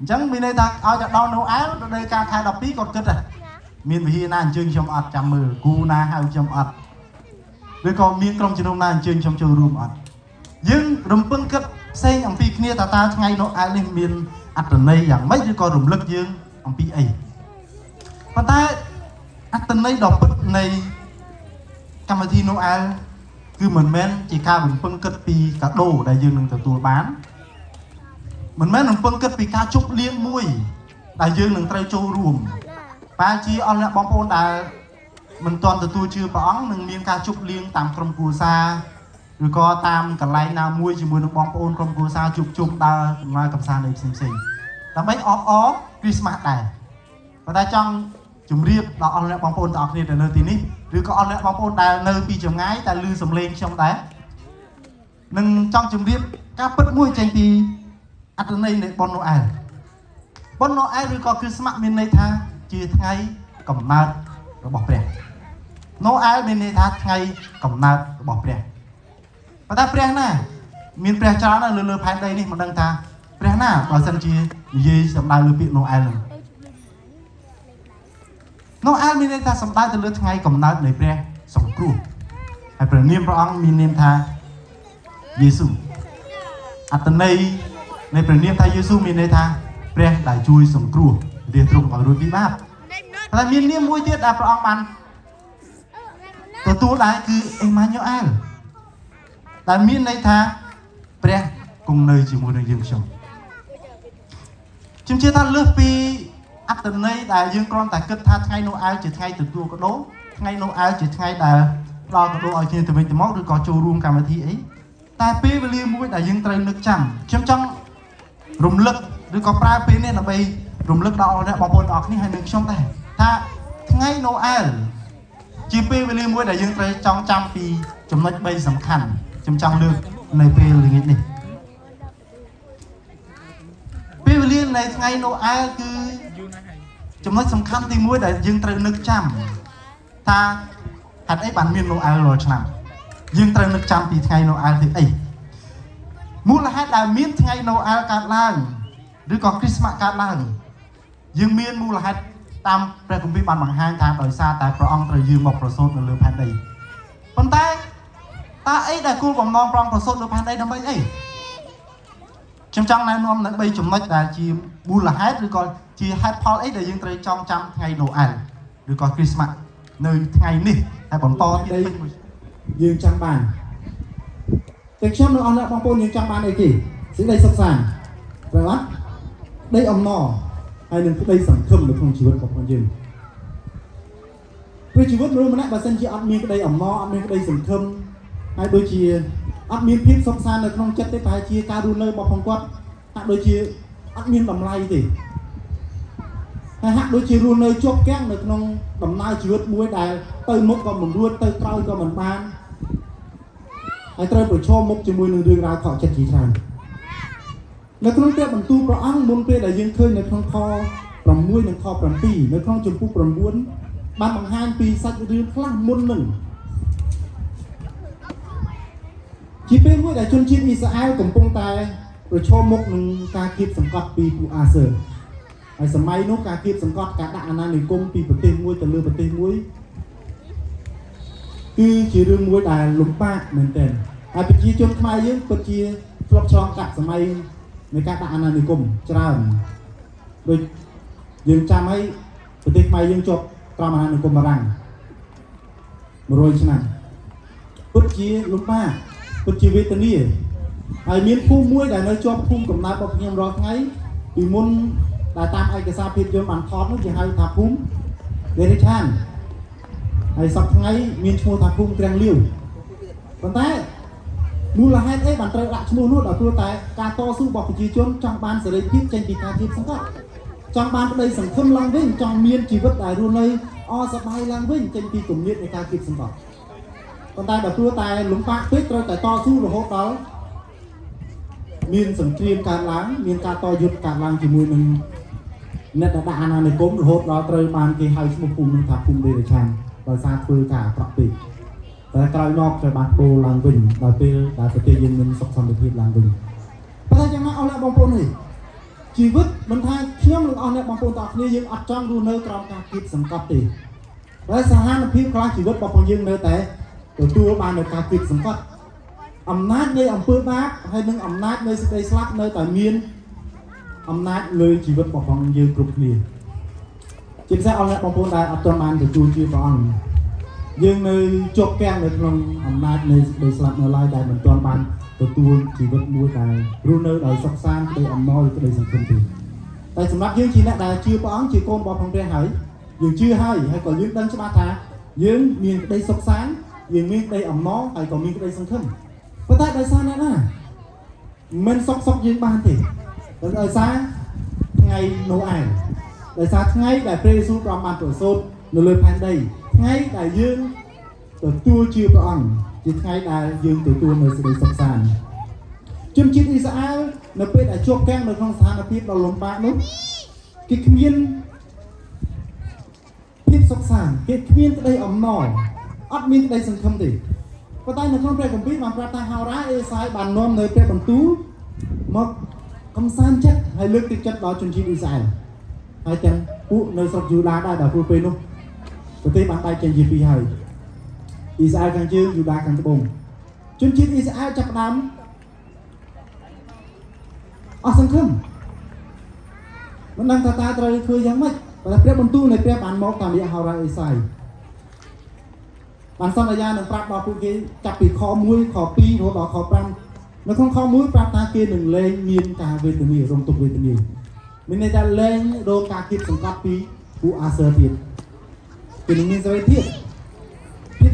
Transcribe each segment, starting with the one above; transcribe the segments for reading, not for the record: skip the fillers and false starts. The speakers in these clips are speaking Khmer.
chẳng mình đây ta ao chặt đau nấu áo đây ca khai đọc tí còn cất à miền vì na chương trong ọt chăm mờ cu na hai trong ọt rồi còn miền trong chương na chương trong châu rùm ọt nhưng rùm phân cất xây ông pi kia ta ngay nấu áo lên miền ăn từ này dạng mấy đứa con rùm lực dương ông pi ấy và ta ăn từ này đọc bật này cam thi nấu áo cứ mình men chỉ ca mình phân cất pi cả đồ đại dương đừng từ tua bán mình men mình phân cất pi ca chúc liên muôi đại dương đừng trai châu rùm ba chi on lại bom ôn đã mình toàn từ tôi chưa bóng đừng miên ca chúc liên tạm trong cua xa rồi có tam cả lại nào muôi chỉ muốn được bom ôn trong cua xa chụp chụp ta ngoài cầm xa này xinh ta mấy ó Christmas này và ta trong chúng riêng đó on lại bom ôn đọc nên là nơi tí ní rồi có on lại bom ôn đã nơi bị chồng ngái ta lư sầm lên trong đá đừng trong chúng riêng các bất muôi tranh thì ăn từ này để bon Noel rồi có Christmas bên này tha chia ngay cầm nát rồi bỏ bè Noel bên này tha ngay cầm nát rồi bỏ bè và ta bè nè miền bè cho nó lừa phai đây đi mà đăng ta bè nè vào sân chia gì sầm đai lừa bị Noel bên này ta sầm đai từ lừa ngay cầm nát để bè sòng cừu hay bè niêm rong miền niêm tha Giêsu ở tận này này bè niêm tha Giêsu miền này tha bè đại chui sòng cừu để trồng vào đôi bí bát là miền niêm muối tiết đã prong bàn tôi lại cứ Emmanuel tại miền này tha bè cùng nơi chỉ muốn được dương sống chúng chưa ta lướt pi ắt từ này đại dương con tại kết tha ngay Noel chỉ ngay từ tua có đố ngay Noel chỉ ngay là lo có đố ở trên từ mình từ móc được có châu rùm cả mà thi ấy tại pi với liêm muối đại dương tây nước chằm trong rùng lực được có pra pi nên là bây rùng lực đó đã bỏ bồn ọt ní hai nước trong tay ta ngay Noel chỉ pi với liêm muối đại dương tây trong trăm pi chúng nó bây sắm khăn trong lương này pi làงี้này pi với liêm này ngay Noel cứ chúng nó sắm khăn thì muối đại dương tây nước chằm ta hạt ấy bản miền Noel rồi chẳng dương tây nước chằm thì ngay Noel thì ấy muốn là hai đại miền ngay Noel cả làng đứa có Christmas cả làng dương miền mua là hai tam ra cùng với bàn bằng hai tháng đời xa tại prong trời dương một prosot là lừa pan đây còn ta ấy đại cô bằng non prong prosot lừa pan đây đâm ấy trong này non là bây chúng nó là chỉ mua là hết rồi còn chỉ hai Paul ấy để dương trời trong trăm ngày Noel đứa có Christmas nơi ngày này hay còn to đây dương trăm bàn Tết trước nữa on lại bong bồn dương trăm bàn này kì sẽ đây sẵn sàng rồi á đây ông nọ hay nên đây sản thâm được không chỉ vật của con gì với chỉ vật nữa mà lại bà sân chỉ ăn miếng cái đây ông nọ ăn miếng cái đây sản thâm hay đôi chia ăn miếng phim song san được không chất tới bài chia ca đun nơi bọc phong quát hạ đôi chia ăn miếng đầm lay thì hay hạ đôi chia luôn nơi chốt kén được không đầm lay chỉ vật muối đài tới mốc còn mình đuôi tới trôi còn mình ban hay tới buổi cho mốc chỉ mùi đường ra khỏi chất chỉ sànในครั้งเดียวบรรทุกประอังมุนเปได้ยังเคยในครั้งคอปรำมวยในคอปรำปีในครั้งจมพูปรำบ้วนบางบางห้างปีสักเดือนครั้งมุนหนึ่งจีเป็นมวยได้ชนชีพอิสราเอลกับปงตายโดยชมมกหนึ่งการคีบสังกัดปีปูอาเซอร์ไอ้สมัยนู้นการคีบสังกัดการด่านาในกรมปีประเทศมวยแต่เรือประเทศมวยคือจีเรื่องมวยได้ลุมป้าเหมือนเดิมไอ้ปีจีจนทำไมเยอะปีจีฟลอกชองกัดสมัยในการด่านาในกรมเจ้าโดยยังจำให้ประเทศไทยยังจบตรามาในกรมบารังมาโรยชนะพุทธีลุกมาพุทธีเวทนีไอ้เมียนผู้มวยได้ในจบพุ่มกับนายบอกยังรอไงปีมุนได้ตามไอ้กษัตริย์เพียรยมอันทอดนั่นจะให้ทาพุ่มเดนิชันไอ้สักไงเมียนชูทาพุ่มเกรงเลี้ยวตอนแต่มูลค่าเอ๊ะบันเตอร์ละชั่วโมงนู้นเอาตัวแต่การต่อสู้บอกจีจนจังบานเสด็จพิษเจนปีการทิพย์สังกัดจังบานก็เลยสังคมลังวิ่งจังเมียนชีวิตได้รุ่นเลยสบายลังวิ่งเจนปีกลุ่มเมียนในการทิพย์สังกัดตอนแต่แบบตัวแต่หลุมปากพิษเราแต่ต่อสู้เราโหดเราเมียนสังเกตการล้างเมียนการต่อยุดการล้างจีมวยหนึ่งเน็ตด่านาในกรมโหดเราเตยบานกี่ไฮสมุภูมิทับภูมิเดชชันโดยซาเฟอร์การปรับปีแต่กลายนอกจากบางโปลังวิ่งโดยเปย์ได้ประเทศยืนเงินสกสมประเทศลังวิ่งเพราะฉะนั้นเอาละบางโปนี่ ជីវិតមិនថាខ្ញុំនឹងអស់អ្នកបងប្អូនទាំងអស់គ្នាយើងអត់ចង់រស់នៅក្រោមការគិតសង្កត់ទេហើយសាហាវភាពខ្លះជីវិតរបស់យើងនៅតែទទួលបាននៅការគិតសង្កត់អំណាចនៃអំពើបាបហើយនិងអំណាចនៃសេចក្តីស្លាប់នៅតែមានអំណាចលើជីវិតរបស់យើងគ្រប់គ្នាជាពិសេសអស់អ្នកបងប្អូនដែលអត់ទាន់បានទទួលជាព្រះអង្គយើងនៅជាប់គាំងនៅក្នុងអំណាចនៃសេចក្តីស្លាប់នៅឡើយដែលមិនទាន់បានទទួលជីវិតមួយដែលរស់នៅដោយសុខសាន្តដោយអំណរក្តីសង្ឃឹមទេតែសម្រាប់យើងជាអ្នកដែលជឿព្រះអង្គជាកូនរបស់ព្រះហើយយើងជឿហើយក៏យើងដឹងច្បាស់ថាយើងមានក្តីសុខសាន្តយើងមានក្តីអំណរហើយក៏មានក្តីសង្ឃឹមប៉ុន្តែដោយសារអ្នកណាមិនសុខយើងបានទេដោយសារថ្ងៃនោះឯងដោយសារថ្ងៃដែលព្រះយេស៊ូវព្រះបានប្រសូតនៅលើផែនដីថ្ងៃដែលយើងទទួលជឿព្រះអង្គជាថ្ងៃដែលយើងទទួលនៅសេចក្តីសុខសាន្តជនជាតិអ៊ីស្រាអែលនៅពេលដែលជាប់គាំងនៅក្នុងស្ថានភាពដ៏លំបាកនោះគេគ្មានភាពសុខសាន្តគេគ្មានក្តីអំណរអត់មានក្តីសង្ឃឹមទេប៉ុន្តែនៅក្នុងព្រះគម្ពីរបានប្រាប់ថាហោរាអេសាយបាននាំនៅព្រះបន្ទូលមកកំសាន្តចិត្តហើយលើកទឹកចិត្តដល់ជនជាតិអ៊ីស្រាអែលហើយទាំងពួកនៅស្រុកយូដាដែរដល់ពេលនោះប្រទេសបានបែកចេញជាពីរហើយអ៊ីស្រាអែលខាងជើងយូដាខាងត្បូងជនជាតិអ៊ីស្រាអែលចាប់ផ្ដើមអស់សង្ឃឹមមិនដឹងថាតើត្រូវធ្វើយ៉ាងម៉េចប៉ុន្តែព្រះបន្ទូលនៃព្រះបានមកតាមរយៈហោរាអេសាយបានសន្យានឹងប្រាប់ដល់ពួកគេចាប់ពីខ1ខ2រហូតដល់ខ5នៅក្នុងខ1ប្រាប់ថាគេនឹងលែងមានការវេទនារងទុក្ខវេទនាមានន័យថាលែងរងការគៀបសង្កត់ពីពួកអាសឺទៀតគេនឹងមានសេរីភាព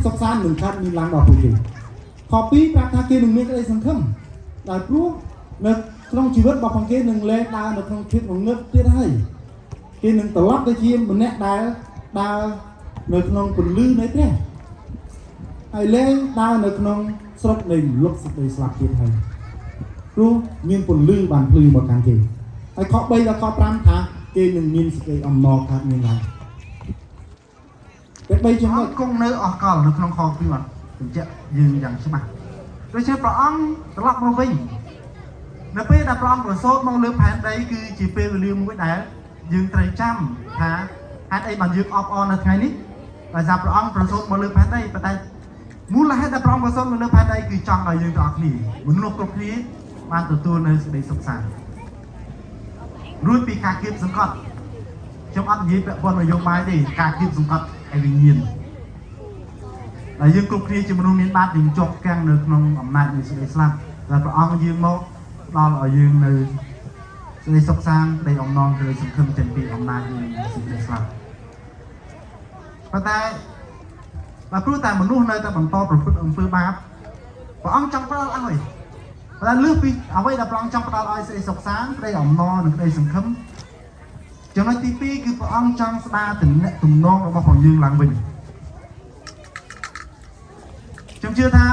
សុខសាន្តនឹងខាត់មានឡើងដល់ពួកគេខ2ប្រាប់ថាគេនឹងមានក្តីសង្ឃឹមដោយព្រោះនៅក្នុងជីវិតរបស់គេនឹងលែងដើរនៅក្នុងភាពងងឹតទៀតហើយគេនឹងត្រឡប់ទៅជាម្នាក់ដែលដើរនៅក្នុងពន្លឺនៃព្រះហើយលែងដើរនៅក្នុងស្រុកនៃលុបសេចក្តីស្លាប់ទៀតហើយព្រោះមានពន្លឺបានភ្លឺមកកាន់គេហើយខ3ដល់ខ5ថាគេនឹងមានសេចក្តីអំណរខាត់មានឡើងតែ3ចំណុចគង់នៅអស់កលនៅក្នុងខ2អត់បញ្ជាក់យើងយ៉ាងច្បាស់ដូច្នេះព្រះអង្គត្រឡប់មកវិញនៅពេលដែលព្រះអង្គប្រសូតមកលើផែនដីគឺជាពេលវេលាមួយដែលយើងត្រូវចាំថាហេតុអីបានយើងអបអរនៅថ្ងៃនេះដោយសារព្រះអង្គប្រសូតមកលើផែនដីប៉ុន្តែមូលហេតុដែលព្រះអង្គប្រសូតមកលើផែនដីគឺចង់ឲ្យយើងទាំងអស់គ្នាមនុស្សគ្រប់គ្នាបានទទួលនៅសេចក្តីសុខសាន្តរួចពីការគៀបសង្កត់ខ្ញុំអត់និយាយពាក់ព័ន្ធនយោបាយទេការគៀបសង្កត់ឯវិញ្ញាណដែលយើងគ្រប់គ្នាជាមនុស្សមានបាបយើងជាប់គាំងនៅក្នុងអំណាចនៃសេចក្តីស្លាប់ដែលព្រះអង្គយើងមកដល់ឲ្យយើងនៅសេចក្តីសុខសាន្តនៃអំណរក្តីសង្ឃឹមចេញពីអំណាចនៃសេចក្តីស្លាប់ប៉ុន្តែបើព្រោះតែមនុស្សនៅតែបន្តប្រព្រឹត្តអំពើបាបព្រះអង្គចង់ផ្ដល់ឲ្យប៉ុន្តែលើសពីអ្វីដែលព្រះអង្គចង់ផ្ដល់ឲ្យសេចក្តីសុខសាន្តក្តីអំណរនិងក្តីសង្ឃឹមចំណុចទី2គឺព្រះអង្គចង់ស្ដារទំនាក់ទំនងរបស់ផងយើងឡើងវិញខ្ញុំជឿថា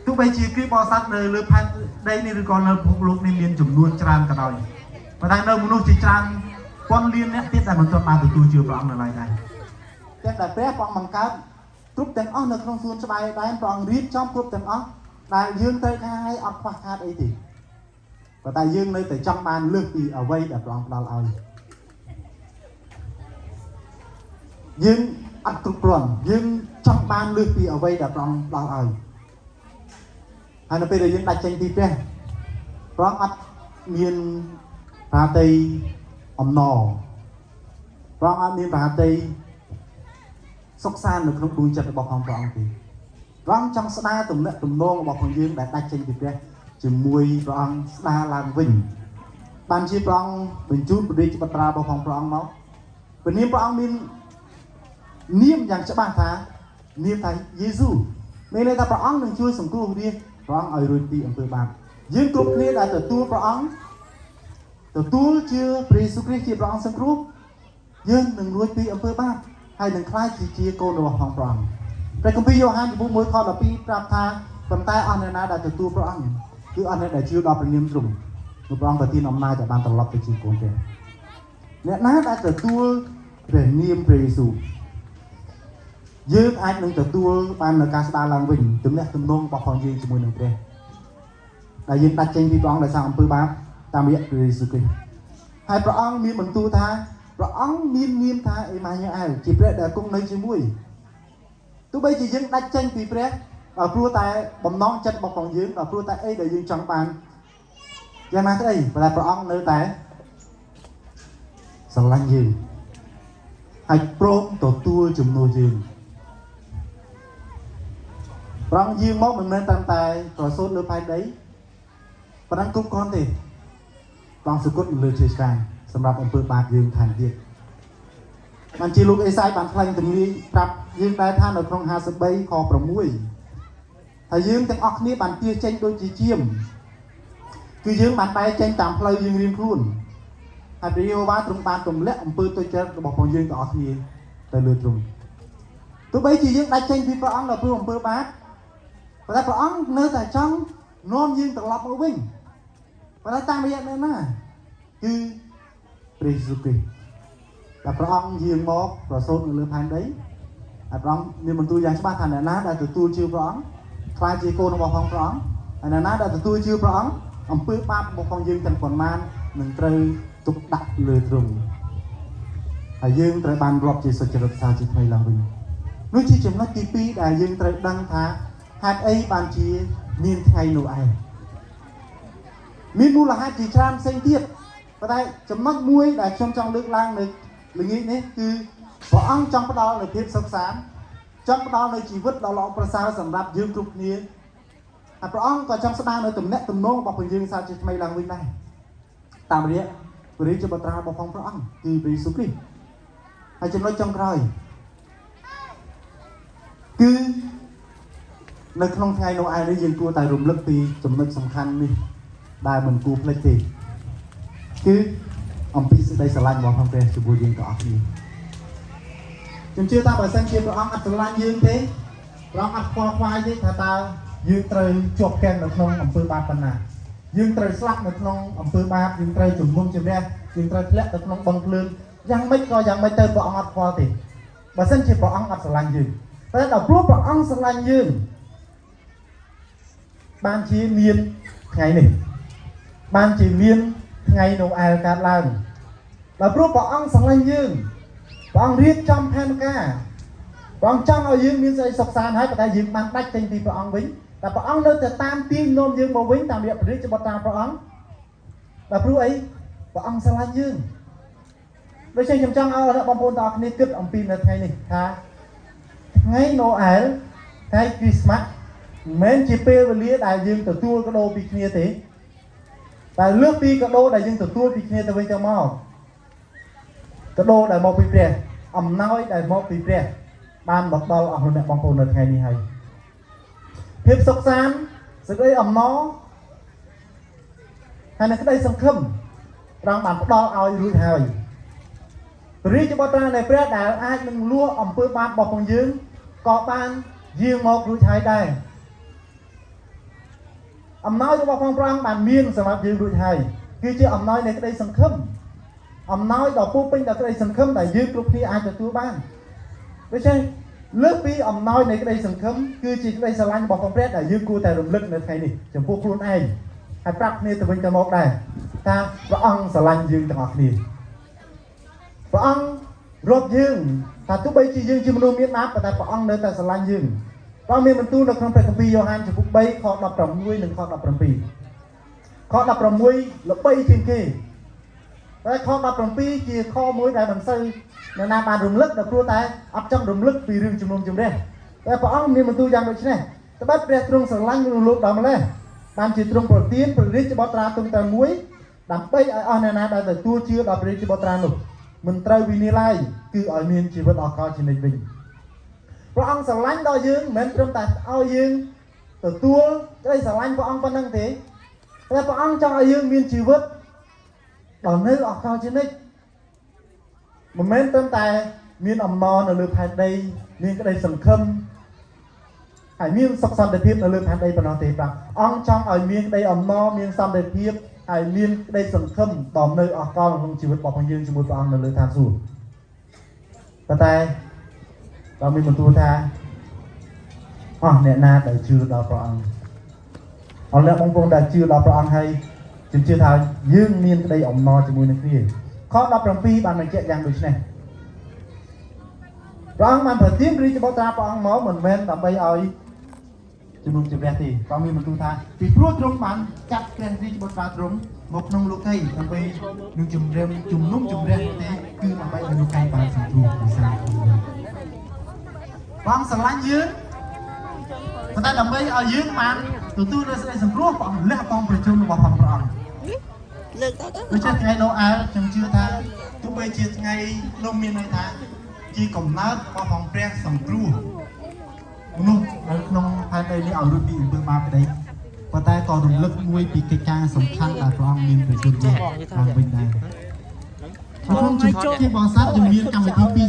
ទោះបីជាគ្រីស្ទបរិស័ទនៅលើផែនដីនេះឬក៏នៅពិភពលោកនេះមានចំនួនច្រើនក៏ដោយប៉ុន្តែនៅមនុស្សជាច្រើនពាន់លានអ្នកទៀតដែលមិនទាន់បានទទួលជឿព្រះអង្គនៅឡើយដែរតែដែលព្រះអង្គបង្កើតគ្រប់ទាំងអស់នៅក្នុងសួនច្បារដែរព្រះអង្គរៀបចំគ្រប់ទាំងអស់ដែលយើងត្រូវការឲ្យអត់ខ្វះខាតអីទេប៉ុន្តែយើងនៅតែចង់បានលើសពីអ្វីដែលព្រះអង្គផ្ដល់ឲ្យយើងអត់គ្រប់គ្រាន់យើងចង់បានលើសពីអ្វីដែលព្រះអង្គផ្ដល់ឲ្យហើយនៅពេលដែលយើងដាច់ចេញពីព្រះអង្គអត់មានប្រាតីអំណរព្រះអង្គអត់មានប្រាតីសុខសាន្តនៅក្នុងដួងចិត្តរបស់ព្រះអង្គទេព្រះអង្គចង់ស្ដារទំនាក់ទំនងរបស់ផងយើងដែលដាច់ចេញពីព្រះជាមួយព្រះអង្គស្ដារឡើងវិញបានជាព្រះអង្គបញ្ជូនព្រះរាជបត្រារបស់ព្រះអង្គមកព្រះនាមព្រះអង្គមាននាមយ៉ាងច្បាស់ថានាមថាយេស៊ូមានន័យថាព្រះអង្គនឹងជួយសង្គ្រោះរាជព្រះអង្គឲ្យរួចពីអំពើបាបយើងគ្រប់គ្នាដែលទទួលព្រះអង្គទទួលជាព្រះយេស៊ូវគ្រីស្ទជាព្រះអង្គសង្គ្រោះយើងនឹងរួចពីអំពើបាបហើយនឹងក្លាយជាកូនរបស់ព្រះអង្គព្រះគម្ពីរយ៉ូហានចំពោះ1ខ12ប្រាប់ថាប៉ុន្តែអស់អ្នកណាដែលទទួលព្រះអង្គគឺអស់អ្នកដែលជឿដល់ព្រះនាមទ្រង់គឺព្រះអង្គប្រទានអំណាចឲ្យបានត្រឡប់ទៅជាកូនព្រះអ្នកណាដែលទទួលព្រះនាមព្រះយេស៊ូវយើងអាចនឹងទទួលបាននូវការស្ដារឡើងវិញទំនាក់ទំនងរបស់ផងយើងជាមួយនឹងព្រះដែលយើងដាច់ចេញពីព្រះអង្គដោយសារអំពើបាប តាមរយៈព្រះយេស៊ូវគ្រីស្ទហើយព្រះអង្គមានបន្ទូលថាព្រះអង្គមាននាមថាអេម៉ាញ៉ូអែលជាព្រះដែលគង់នៅជាមួយទោះបីជាយើងដាច់ចេញពីព្រះដល់ព្រោះតែបំណងចិត្តរបស់យើងដល់ព្រោះតែអីដែលយើងចង់បានយ៉ាងណាក្តីប៉ុន្តែព្រះអង្គនៅតែស្រឡាញ់យើងហើយព្រមទទួលជំនួសយើងព្រះអង្គយាងមកមិនមែនត្រឹមតែប្រសូតលើផែនដីប៉ុណ្ណឹងគ្រប់គ្រាន់ទេព្រះអង្គសុគតលើជើងឆ្កាងសម្រាប់អំពើបាបយើងថែមទៀតបានជាលោកអេសាយបានថ្លែងទំនាយប្រាប់យើងដែរថានៅក្នុង53ខ6ហើយយើងទាំងអស់គ្នាបានទាចេញដូចជាជាមគឺយើងបានបែរចេញតាមផ្លូវយើងរៀងខ្លួនហើយព្រះយេហូវ៉ាទ្រង់បានទម្លាក់អំពើទុច្ចរិតរបស់ផងយើងទាំងអស់គ្នាទៅលើទ្រង់ទោះបីជាយើងដាច់ចេញពីព្រះអង្គដល់ព្រោះអំពើបាបប៉ុន្តែព្រះអង្គនៅតែចង់នាំយើងត្រឡប់មកវិញប៉ុន្តែតាមរយៈអ្នកណាគឺព្រះយេស៊ូវគ្រីស្ទតែព្រះអង្គយាងមកប្រសូតនៅលើផែនដីហើយព្រះអង្គមានបន្ទូលយ៉ាងច្បាស់ថាអ្នកណាដែលទទួលជឿព្រះអង្គខ្លាចជាកូនរបស់ព្រះអង្គហើយអ្នកណាដែលទទួលជឿព្រះអង្គអំពើបាបរបស់យើងទាំងប៉ុន្មាននឹងត្រូវទុកដាក់លើទ្រង់ហើយយើងត្រូវបានរាប់ជាសុចរិតសាជាថ្មីឡើងវិញនោះជាចំណុចទី2ដែលយើងត្រូវដឹងថាហេតុអីបានជាមានថ្ងៃនោះឯងមានមូលហេតុជាច្រើនផ្សេងទៀតប៉ុន្តែចំណុចមួយដែលខ្ញុំចង់លើកឡើងនៅល្ងាចនេះគឺព្រះអង្គចង់ផ្ដល់នូវភាពសុខសាន្តចង់ផ្ដល់នូវជីវិតដ៏ល្អប្រសើរសម្រាប់យើងគ្រប់គ្នាហើយព្រះអង្គក៏ចង់ស្ដារនៅទំនាក់ទំនងរបស់ព្រះយើងសាជាថ្មីឡើងវិញដែរតាមរយៈព្រះរាជបុត្រារបស់ព្រះអង្គគឺព្រះយេស៊ូវគ្រីស្ទហើយចំណុចចុងក្រោយគឺនៅក្នុងថ្ងៃនោះឯងនេះយើងគួរតែរំលឹកពីចំណុចសំខាន់នេះដែលមិនគួរភ្លេចទេគឺអំពីសេចក្តីស្រឡាញ់របស់ព្រះជាមួយយើងទាំងអស់គ្នាខ្ញុំជឿថាបើសិនជាព្រះអង្គអត់ស្រឡាញ់យើងទេព្រះអង្គអត់ខ្វល់ខ្វាយទេថាតើយើងត្រូវជាប់គាំងនៅក្នុងអំពើបាបប៉ុណ្ណាយើងត្រូវស្លាប់នៅក្នុងអំពើបាបយើងត្រូវជំនុំជម្រះយើងត្រូវធ្លាក់ទៅក្នុងបឹងភ្លើងយ៉ាងម៉េចក៏យ៉ាងម៉េចទៅព្រះអង្គអត់ខ្វល់ទេបើសិនជាព្រះអង្គអត់ស្រឡាញ់យើងតែដល់ព្រោះព្រះអង្គស្រឡាញ់យើងបានជាមានថ្ងៃនេះបានជាមានថ្ងៃនោះឯកើតឡើងដល់ព្រោះព្រះអង្គស្រឡាញ់យើងព្រះអង្គរៀបចំផែនការព្រះអង្គចង់ឲ្យយើងមានសេចក្តីសុខសាន្តហើយប៉ុន្តែយើងបានដាច់ចេញពីព្រះអង្គវិញតែព្រះអង្គនៅតែតាមទាញនាំយើងមកវិញតាមរយៈព្រះរាជបុត្រាព្រះអង្គដល់ព្រោះអីព្រះអង្គស្រឡាញ់យើងដូច្នេះខ្ញុំចង់ឲ្យបងប្អូនទាំងអស់គ្នាគិតអំពីនៅថ្ងៃនេះថាថ្ងៃណូអែលថ្ងៃគ្រីស្មាស់មិនមែនជាពេលវេលាដែលយើងទទួលកាដូពីគ្នាទេតែលើសពីកាដូដែលយើងទទួលពីគ្នាទៅវិញទៅមកកាដូដែលមកពីព្រះអំណោយដែលមកពីព្រះបានមកដល់អស់លោកអ្នកបងប្អូននៅថ្ងៃនេះហើយភាពសុខសាន្តសេចក្តីអំណរហើយនឹងក្តីសង្ឃឹមព្រះអង្គបានផ្ដល់ឲ្យរួចហើយព្រះរាជបុត្រានៃព្រះដែលអាចនឹងលួចអំពើបាបរបស់យើងក៏បានយាងមករួចហើយដែរអំណោយរបស់ព្រះអង្គបានមានសម្រាប់យើងរួចហើយគឺជាអំណោយនៃក្តីសង្ឃឹមអំណោយដ៏ពោពេញដោយក្តីសង្ឃឹមដែលយើងគ្រប់គ្នាអាចទទួលបានដូច្នេះលើសពីអំណោយនៃក្តីសង្ឃឹមគឺជាក្តីស្រឡាញ់របស់ព្រះដែលយើងគួរតែរំលឹកនៅថ្ងៃនេះចំពោះខ្លួនឯងហើយប្រាប់គ្នាទៅវិញទៅមកដែរថាព្រះអង្គស្រឡាញ់យើងទាំងអស់គ្នាព្រះអង្គរាប់យើងថាទោះបីជាយើងជាមនុស្សមានបាបតែព្រះអង្គនៅតែស្រឡាញ់យើងព្រះមានបន្ទូលនៅក្នុងព្រះគម្ពីរយ៉ូហានចំពុក3ខ16និងខ17ខ16ល្បីជាងគេតែខ17ជាខមួយដែលមិនសូវអ្នកណាបានរំលឹកដល់ព្រោះតែអត់ចង់រំលឹកពីរឿងជំនុំជម្រះតែព្រះអង្គមានបន្ទូលយ៉ាងដូចនេះត្បិតព្រះទ្រង់ស្រឡាញ់មនុស្សលោកដល់ម្ល៉េះបានជាទ្រង់ប្រទានព្រះរាជបុត្រាទ្រង់តែមួយដើម្បីឲ្យអស់អ្នកណាដែលទទួលជឿដល់ព្រះរាជបុត្រានោះមិនត្រូវវិនាសឡើយគឺឲ្យមានជីវិតអកលជានិច្ចវិញព្រះអង្គស្រឡាញ់ដល់យើងមិនមែនត្រឹមតែឲ្យយើងទទួលក្តីស្រឡាញ់ព្រះអង្គប៉ុណ្ណឹងទេតែព្រះអង្គចង់ឲ្យយើងមានជីវិតដល់នៅអកលជានិច្ចមិនមែនត្រឹមតែមានអំណរនៅលើផែនដីមានក្តីសង្ឃឹមហើយមានសុខសន្តិភាពនៅលើផែនដីប៉ុណ្ណោះទេបាទអង្គចង់ឲ្យមានក្តីអំណរមានសន្តិភាពហើយមានក្តីសង្ឃឹមដល់នៅអកលក្នុងជីវិតរបស់យើងជាមួយព្រះអង្គនៅលើឋានសួគ៌ប៉ុន្តែเราមានបន្ទូលថាអស់អ្នកណាដែលជឿដល់ព្រះអង្គអស់អ្នកបងប្អូនដែលជឿដល់ព្រះអង្គហើយ ជំនឿថាយើងមានក្តីអំណរជាមួយនឹងគ្នាខ17បានបញ្ជាក់យ៉ាងដូចនេះព្រះអង្គបានប្រទានរាជបុត្រាព្រះអង្គមកមិនមែនដើម្បីឲ្យជំនុំជម្រះទេក៏មានបន្ទូលថាពីព្រោះទ្រង់បានចាត់ព្រះរាជបុត្រាទ្រង់មកក្នុងលោកីដើម្បីនឹងជំនុំជម្រះទេគឺដើម្បីឲ្យលោកីបានសង្គ្រោះពីសារព្រះអង្គស្រឡាញ់យើងប៉ុន្តែដើម្បីឲ្យយើងបានទទួលនូវសេចក្តីសង្គ្រោះព្រះអង្គលះបង់ប្រជញ្ញរបស់ព្រះអង្គលើកទៅដូចជាថ្ងៃនោះអើខ្ញុំជឿថាទោះបីជាថ្ងៃនោះមានន័យថាជាកំណើតរបស់ព្រះសង្គ្រោះមនុស្សនៅក្នុងផែនដីនេះឲ្យរួចពីអំពើបាបក្តីប៉ុន្តែក៏រំលឹកមួយពីកិច្ចការសំខាន់ដែលព្រះអង្គមានប្រជញ្ញបានវិញដែរក្នុងជំនាន់ជាបងសាទយើងមានកម្មវិធីពីរ